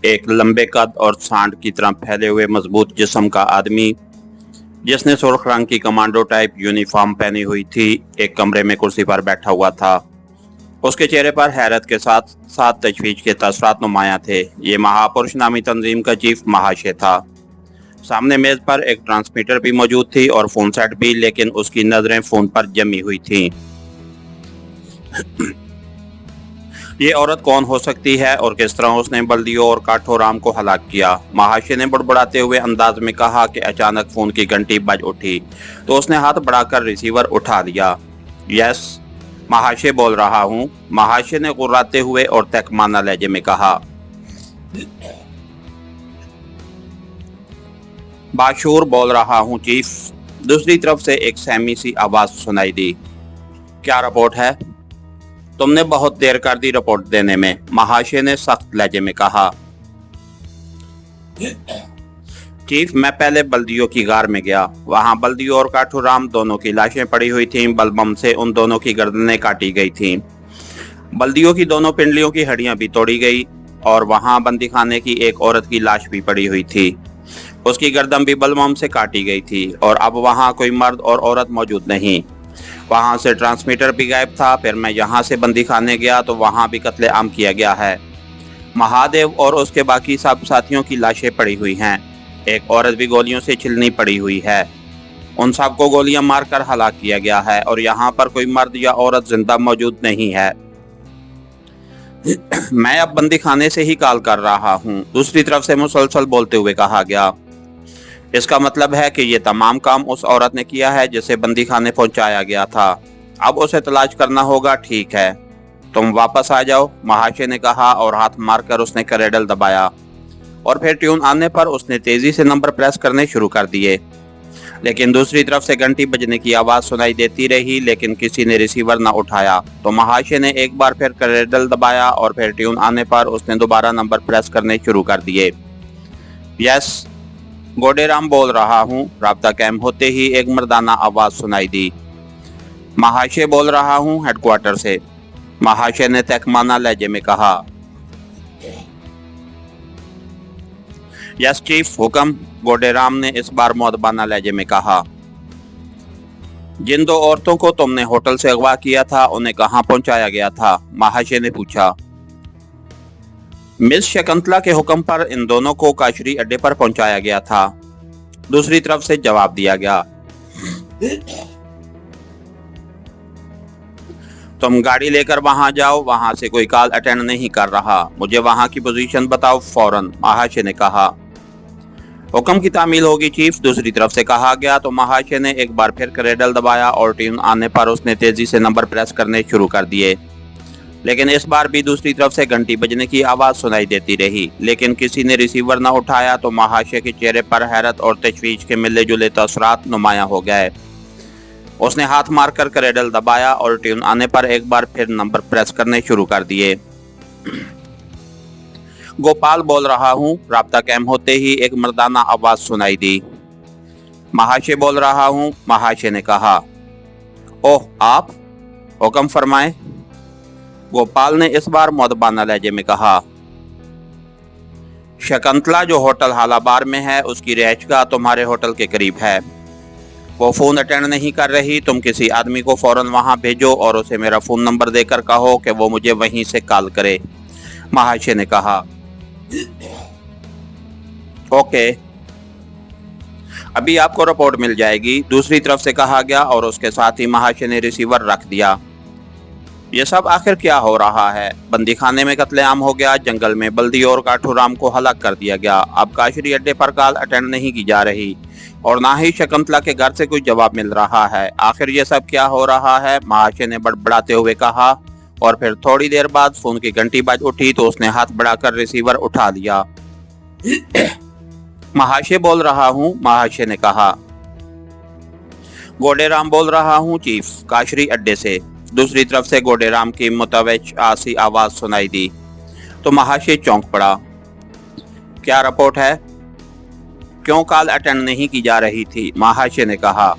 ایک لمبے قد اور سانڈ کی طرح پھیلے ہوئے مضبوط جسم کا آدمی جس نے سرخ رنگ کی کمانڈو ٹائپ یونیفارم پہنی ہوئی تھی ایک کمرے میں کرسی پر بیٹھا ہوا تھا۔ اس کے چہرے پر حیرت کے ساتھ ساتھ تشویش کے تاثرات نمایاں تھے۔ یہ مہاپرش نامی تنظیم کا چیف مہاشے تھا۔ سامنے میز پر ایک ٹرانسمیٹر بھی موجود تھی اور فون سیٹ بھی، لیکن اس کی نظریں فون پر جمی ہوئی تھیں۔ یہ عورت کون ہو سکتی ہے اور کس طرح اس نے بلدیوں اور کاٹھو رام کو ہلاک کیا؟ مہاشے نے بڑبڑاتے ہوئے انداز میں کہا کہ اچانک فون کی گھنٹی بج اٹھی تو اس نے ہاتھ بڑھا کر ریسیور اٹھا لیا۔ یس، مہاشے بول رہا ہوں، مہاشے نے غراتے ہوئے اور تحقیرانہ لہجے میں کہا۔ باشعور بول رہا ہوں چیف، دوسری طرف سے ایک سہمی سی آواز سنائی دی۔ کیا رپورٹ ہے؟ تم نے بہت دیر کر دی رپورٹ دینے میں، مہاشے نے سخت لہجے میں کہا۔ چیف، میں پہلے بلدیوں کی غار میں گیا، وہاں بلدیوں اور کاٹھو رام دونوں کی لاشیں پڑی ہوئی تھیں، بلبم سے ان دونوں کی گردنیں کاٹی گئی تھیں۔ بلدیوں کی دونوں پنڈلیوں کی ہڈیاں بھی توڑی گئی اور وہاں بندی خانے کی ایک عورت کی لاش بھی پڑی ہوئی تھی، اس کی گردن بھی بلبم سے کاٹی گئی تھی، اور اب وہاں کوئی مرد اور عورت موجود نہیں۔ وہاں سے ٹرانسمیٹر بھی غائب تھا۔ پھر میں یہاں سے بندی خانے گیا تو وہاں بھی قتل عام کیا گیا ہے۔ مہادیو اور اس کے باقی سب ساتھیوں کی لاشیں پڑی ہوئی ہیں، ایک عورت بھی گولیوں سے چھلنی پڑی ہوئی ہے۔ ان سب کو گولیاں مار کر ہلاک کیا گیا ہے اور یہاں پر کوئی مرد یا عورت زندہ موجود نہیں ہے۔ میں اب بندی خانے سے ہی کال کر رہا ہوں، دوسری طرف سے مسلسل بولتے ہوئے کہا گیا۔ اس کا مطلب ہے کہ یہ تمام کام اس عورت نے کیا ہے جسے بندی خانے پہنچایا گیا تھا۔ اب اسے تلاش کرنا ہوگا، ٹھیک ہے؟ تم واپس آ جاؤ، مہاشے نے کہا اور ہاتھ مار کر اس نے کریڈل دبایا، اور پھر ٹیون آنے پر اس نے تیزی سے نمبر پریس کرنے شروع کر دیے۔ لیکن دوسری طرف سے گھنٹی بجنے کی آواز سنائی دیتی رہی، لیکن کسی نے ریسیور نہ اٹھایا۔ تو مہاشے نے ایک بار پھر کریڈل دبایا اور پھر ٹیون آنے پر اس نے دوبارہ نمبر پریس کرنے شروع کر دیے۔ یس، گوڈے رام بول رہا ہوں، رابطہ قائم ہوتے ہی ایک مردانہ آواز سنائی دی۔ مہاشے بول رہا ہوں، ہیڈ کوارٹر سے، مہاشے نے تحقیرانہ لہجے میں کہا۔ یس چیف، حکم، گوڈے رام نے اس بار مؤدبانہ لہجے میں کہا۔ جن دو عورتوں کو تم نے ہوٹل سے اغوا کیا تھا انہیں کہاں پہنچایا گیا تھا؟ مہاشے نے پوچھا۔ مس شکنتلا کے حکم پر ان دونوں کو کاشری اڈے پر پہنچایا گیا تھا، دوسری طرف سے جواب دیا گیا۔ تم گاڑی لے کر وہاں جاؤ، وہاں سے کوئی کال اٹینڈ نہیں کر رہا، مجھے وہاں کی پوزیشن بتاؤ فوراً، مہاشے نے کہا۔ حکم کی تعمیل ہوگی چیف، دوسری طرف سے کہا گیا۔ تو مہاشے نے ایک بار پھر کریڈل دبایا اور ٹیون آنے پر اس نے تیزی سے نمبر پریس کرنے شروع کر دیے۔ لیکن اس بار بھی دوسری طرف سے گھنٹی بجنے کی آواز سنائی دیتی رہی، لیکن کسی نے ریسیور نہ اٹھایا۔ تو مہاشے کے چہرے پر حیرت اور تشویش کے ملے جلے تاثرات نمایاں ہو گئے۔ اس نے ہاتھ مار کر کریڈل دبایا اور ٹیون آنے پر ایک بار پھر نمبر پریس کرنے شروع کر دیے۔ گوپال بول رہا ہوں، رابطہ قائم ہوتے ہی ایک مردانہ آواز سنائی دی۔ مہاشے بول رہا ہوں، مہاشے نے کہا۔ اوہ، آپ؟ حکم فرمائیں، گوپال نے اس بار مؤدبانہ لہجے میں کہا۔ شکنتلا جو ہوٹل ہالابار میں ہے، اس کی رہائش گاہ تمہارے ہوٹل کے قریب ہے، وہ فون اٹینڈ نہیں کر رہی، تم کسی آدمی کو فوراً وہاں بھیجو اور اسے میرا فون نمبر دے کر کہو کہ وہ مجھے وہیں سے کال کرے، مہاشے نے کہا۔ اوکے، ابھی آپ کو رپورٹ مل جائے گی، دوسری طرف سے کہا گیا، اور اس کے ساتھ ہی مہاشے نے ریسیور رکھ دیا۔ یہ سب آخر کیا ہو رہا ہے؟ بندی خانے میں قتل عام ہو گیا، جنگل میں بلدیوں اور کاٹھو رام کو ہلاک کر دیا گیا، اب کاشری اڈے پر کال اٹینڈ نہیں کی جا رہی، اور نہ ہی شکنتلا کے گھر سے کوئی جواب مل رہا ہے۔ آخر یہ سب کیا ہو رہا ہے؟ مہاشے نے بڑبڑاتے ہوئے کہا، اور پھر تھوڑی دیر بعد فون کی گھنٹی بج اٹھی تو اس نے ہاتھ بڑھا کر ریسیور اٹھا لیا۔ مہاشے بول رہا ہوں، مہاشے نے کہا۔ گوڈے رام بول رہا ہوں چیف، کاشری اڈے سے، دوسری طرف سے گوڈے رام کی متوجہ آسی آواز سنائی دی۔ تو مہاشے چونک پڑا۔ کیا رپورٹ ہے؟ کیوں کال اٹینڈ نہیں کی جا رہی تھی؟ مہاشے نے کہا۔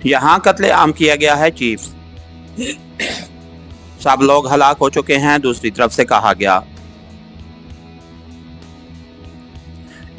یہاں قتل عام کیا گیا ہے چیف، سب لوگ ہلاک ہو چکے ہیں، دوسری طرف سے کہا گیا۔